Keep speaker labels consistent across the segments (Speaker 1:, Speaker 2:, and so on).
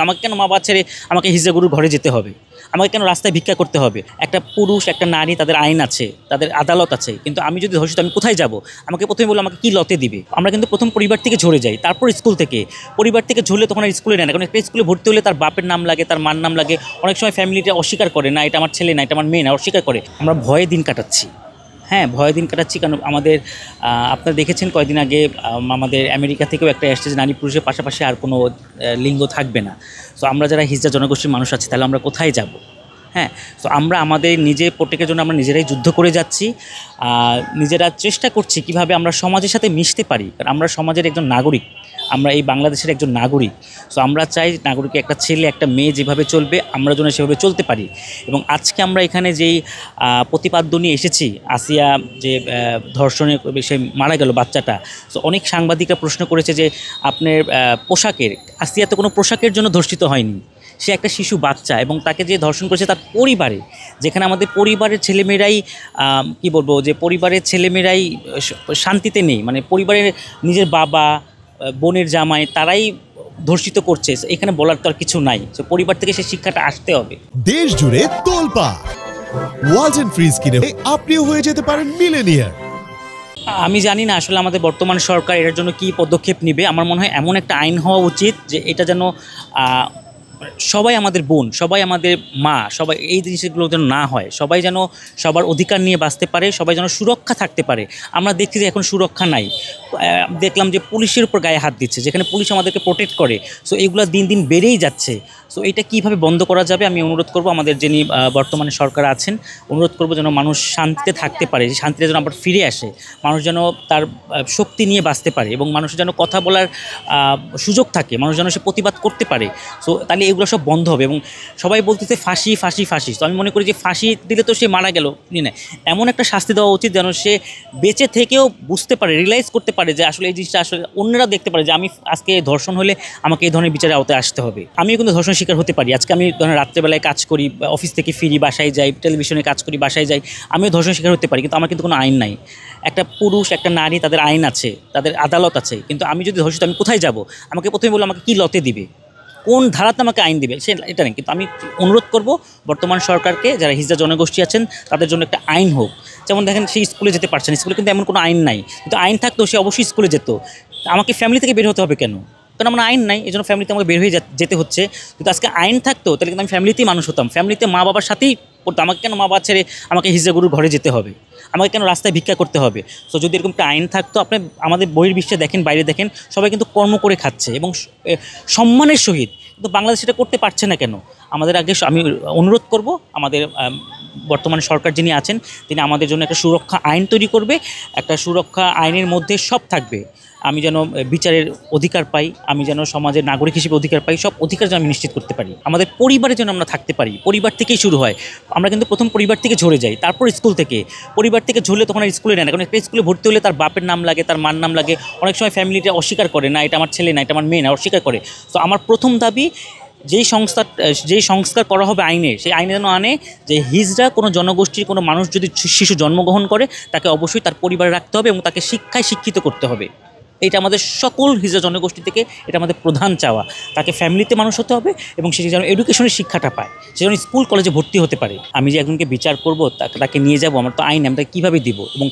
Speaker 1: আমাকে কেন মা বাবা ছেড়ে আমাকে হিজড়া গুরুর ঘরে যেতে হবে? আমাকে কেন রাস্তায় ভিক্ষা করতে হবে? একটা পুরুষ একটা নারী তাদের আইন আছে, তাদের আদালত আছে, কিন্তু আমি যদি ধর্ষিত আমি কোথায় যাব? আমাকে প্রথমে বললো আমাকে কি লতে দিবে? আমরা কিন্তু প্রথম পরিবার থেকে ঝরে যাই, তারপর স্কুল থেকে। পরিবার থেকে ঝরলে তখন আর স্কুলে নেয় না, কারণ একটা স্কুলে ভর্তি হলে তার বাপের নাম লাগে, তার মার নাম লাগে। অনেক সময় ফ্যামিলিটা অস্বীকার করে, না এটা আমার ছেলে, না এটা আমার মেয়ে, না অস্বীকার করে। আমরা ভয়ে দিন কাটাচ্ছি, হ্যাঁ ভয়ে দিন কাটাচ্ছি। কারণ আমাদের আপনারা দেখেছেন কয়েকদিন আগে আমাদের আমেরিকা থেকেও একটা এসছে যে নারী পুরুষের পাশাপাশি আর কোনো লিঙ্গ থাকবে না। সো আমরা যারা হিজড়া জনগোষ্ঠীর মানুষ আছি তাহলে আমরা কোথায় যাব? হ্যাঁ, সো আমরা আমাদের নিজের প্রত্যেকের জন্য আমরা নিজেরাই যুদ্ধ করে যাচ্ছি, নিজেরা চেষ্টা করছি কিভাবে আমরা সমাজের সাথে মিশতে পারি। কারণ আমরা সমাজের একজন নাগরিক, আমরা এই বাংলাদেশের একজন নাগরিক। সো আমরা চাই নাগরিক একটা ছেলে একটা মেয়ে যেভাবে চলবে আমরা যেন সেভাবে চলতে পারি। এবং আজকে আমরা এখানে যেই প্রতিপাদ্য নিয়ে এসেছি, আসিয়া যে ধর্ষণের সে মারা গেল বাচ্চাটা, সো অনেক সাংবাদিকরা প্রশ্ন করেছে যে আপনার পোশাকের, আসিয়া তো কোনো পোশাকের জন্য ধর্ষিত হয়নি, সে একটা শিশু বাচ্চা। এবং তাকে যে ধর্ষণ করেছে তার পরিবারে, যেখানে আমাদের পরিবারের ছেলেমেয়েরাই কি বলবো, যে পরিবারের ছেলেমেয়েরাই শান্তিতে নেই, মানে পরিবারের নিজের বাবা বোনের জামাই তারাই ধর্ষিত করছে, এখানে বলার তো আর কিছু নাই। তো পরিবার থেকে সে শিক্ষাটা আসতে হবে।
Speaker 2: দেশ জুড়ে তোলপাড়, ওয়ালটন ফ্রিজ কিনে আপনিও হয়ে যেতে পারেন মিলেনিয়ার।
Speaker 1: আমি জানি না আসলে আমাদের বর্তমান সরকার এটার জন্য কী পদক্ষেপ নেবে। আমার মনে হয় এমন একটা আইন হওয়া উচিত যে এটা যেন সবাই আমাদের বোন, সবাই আমাদের মা, সবাই এই জিনিসগুলো যেন না হয়, সবাই যেন সবার অধিকার নিয়ে বাঁচতে পারে, সবাই যেন সুরক্ষা থাকতে পারে। আমরা দেখছি যে এখন সুরক্ষা নাই, দেখলাম যে পুলিশের উপর গায়ে হাত দিচ্ছে, যেখানে পুলিশ আমাদেরকে প্রোটেক্ট করে। সো এইগুলো দিন দিন বেড়েই যাচ্ছে। সো এটা কীভাবে বন্ধ করা যাবে, আমি অনুরোধ করব আমাদের যিনি বর্তমানে সরকার আছেন, অনুরোধ করব যেন মানুষ শান্তিতে থাকতে পারে, শান্তিতে যেন আবার ফিরে আসে, মানুষ যেন তার শক্তি নিয়ে বাঁচতে পারে এবং মানুষ যেন কথা বলার সুযোগ থাকে, মানুষ যেন সে প্রতিবাদ করতে পারে। সো তাহলে এগুলো সব বন্ধ হবে। এবং সবাই বলতেছে ফাঁসি ফাঁসি ফাঁসি, তো আমি মনে করি যে ফাঁসি দিলে তো সে মারা গেল, না, এমন একটা শাস্তি দেওয়া উচিত যেন সে বেঁচে থেকেও বুঝতে পারে, রিয়েলাইজ করতে পারে যে আসলে এই জিনিসটা আসলে অন্যরা দেখতে পারে যে আমি আজকে ধর্ষণ হলে আমাকে এই ধরনের বিচারের আওতায় আসতে হবে। আমিও কিন্তু ধর্ষণ শিকার হতে পারি। আজকে আমি ধরেন রাত্রেবেলায় কাজ করি, অফিস থেকে ফিরি, বাসায় যাই, টেলিভিশনে কাজ করি, বাসায় যাই, আমিও ধর্ষণ শিকার হতে পারি, কিন্তু আমার কিন্তু কোনো আইন নাই। একটা পুরুষ একটা নারী তাদের আইন আছে, তাদের আদালত আছে, কিন্তু আমি যদি ধর্ষিত আমি কোথায় যাব? আমাকে প্রথমে বললো আমাকে কি লতে দিবে, কোন ধারাতে আমাকে আইন দিবে, সে এটা নেই। কিন্তু আমি অনুরোধ করব বর্তমান সরকারকে, যারা হিজড়া জনগোষ্ঠী আছেন তাদের জন্য একটা আইন হোক। যেমন দেখেন সে স্কুলে যেতে পারছে না, স্কুলে কিন্তু এমন কোনো আইন নাই, কিন্তু আইন থাকতো সে অবশ্যই স্কুলে যেত। আমাকে ফ্যামিলি থেকে বের হতে হবে কেন? কারণ আমার আইন নাই, এই জন্য ফ্যামিলিতে আমাকে বের হয়ে যেতে হচ্ছে। কিন্তু আজকে আইন থাকতো তাহলে কিন্তু আমি ফ্যামিলিতেই মানুষ হতাম, ফ্যামিলিতে মা বাবার সাথেই পড়তো। আমাকে কেন মা বাবা ছেড়ে আমাকে হিজড়া গুরুর ঘরে যেতে হবে? আমাকে কেন রাস্তায় ভিক্ষা করতে হবে? সো যদি এরকম একটা আইন থাকতো, আপনি আমাদের বহির্বিশ্বে দেখেন, বাইরে দেখেন, সবাই কিন্তু কর্ম করে খাচ্ছে এবং সম্মানের সহিত, কিন্তু বাংলাদেশ এটা করতে পারছে না কেন? আমাদের আগে আমি অনুরোধ করব আমাদের বর্তমানে সরকার যিনি আছেন তিনি আমাদের জন্য একটা সুরক্ষা আইন তৈরি করবে। একটা সুরক্ষা আইনের মধ্যে সব থাকবে, আমি যেন বিচারের অধিকার পাই, আমি যেন সমাজের নাগরিক হিসেবে অধিকার পাই, সব অধিকার যেন আমি নিশ্চিত করতে পারি। আমাদের পরিবারের জন্য আমরা থাকতে পারি, পরিবার থেকেই শুরু হয়। আমরা কিন্তু প্রথম পরিবার থেকে ঝরে যাই, তারপর স্কুল থেকে। পরিবার থেকে ঝরলে তখন আর স্কুলে নেয় না, কারণ একটা স্কুলে ভর্তি হলে তার বাপের নাম লাগে, তার মার নাম লাগে। অনেক সময় ফ্যামিলিটা অস্বীকার করে, না এটা আমার ছেলে, না এটা আমার মেয়ে, না অস্বীকার করে। তো আমার প্রথম দাবি, যেই সংস্কার করা হবে আইনে, সেই আইনে যেন আনে যে হিজড়া কোনো জনগোষ্ঠীর কোনো মানুষ যদি শিশু জন্মগ্রহণ করে তাকে অবশ্যই তার পরিবারে রাখতে হবে এবং তাকে শিক্ষায় শিক্ষিত করতে হবে। এটা আমাদের সকল হিজড়া জনগোষ্ঠী থেকে এটা আমাদের প্রধান চাওয়া। তাকে ফ্যামিলিতে মানুষ হতে হবে এবং সে যেন এডুকেশনের শিক্ষাটা পায়, সে যেন স্কুল কলেজে ভর্তি হতে পারে। আমি যে একজনকে বিচার করব, তাকে নিয়ে যাব, আমার তো আইন, আমি তাকে কীভাবে দিব? এবং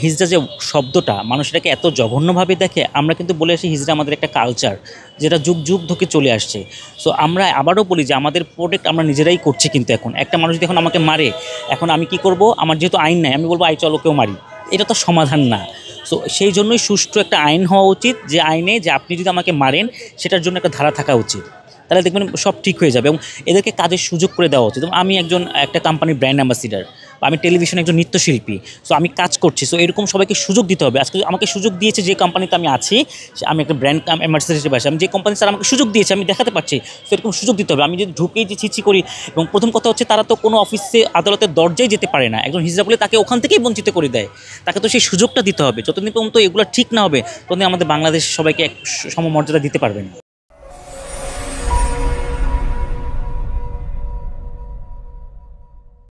Speaker 1: হিজড়া যে শব্দটা মানুষ এটাকে এত জঘন্যভাবে দেখে। আমরা কিন্তু বলে আসি হিজড়া আমাদের একটা কালচার, যেটা যুগ যুগ ধরে চলে আসছে। সো আমরা আবারও বলি যে আমাদের প্রোটেক্ট আমরা নিজেরাই করছি। কিন্তু এখন একটা মানুষ যদি এখন আমাকে মারে, এখন আমি কি করব? আমার যেহেতু আইন নাই, আমি বলবো আই চলো কেউ মারি, এটা তো সমাধান না। সো সেই জন্যই সুষ্ঠু একটা আইন হওয়া উচিত, যে আইনে যে আপনি যদি আমাকে মারেন সেটার জন্য একটা ধারা থাকা উচিত, তাহলে দেখবেন সব ঠিক হয়ে যাবে। এবং এদেরকে কাজের সুযোগ করে দেওয়া উচিত। আমি একটা কোম্পানির ব্র্যান্ড অ্যাম্বাসিডার, আমি টেলিভিশনে একজন নৃত্যশিল্পী, সো আমি কাজ করছি। সো এরকম সবাইকে সুযোগ দিতে হবে। আজকে আমাকে সুযোগ দিয়েছে যে কোম্পানিতে আমি আছি, আমি একটা ব্র্যান্ড অ্যাম্বাসিডার হিসেবে আছি, আমি যে কোম্পানি স্যার আমাকে সুযোগ দিয়েছে আমি দেখাতে পারছি। সো এরকম সুযোগ দিতে হবে। আমি যদি ঢুকেই যে ছিছি করি, এবং প্রথম কথা হচ্ছে তারা তো কোনো অফিসে আদালতের দরজায় যেতে পারে না, একজন হিজড়া বলে তাকে ওখান থেকেই বঞ্চিত করে দেয়। তাকে তো সেই সুযোগটা দিতে হবে। যতদিন পর্যন্ত এগুলো ঠিক না হবে ততদিন আমাদের বাংলাদেশ সবাইকে এক সমমর্যাদা দিতে পারবে না।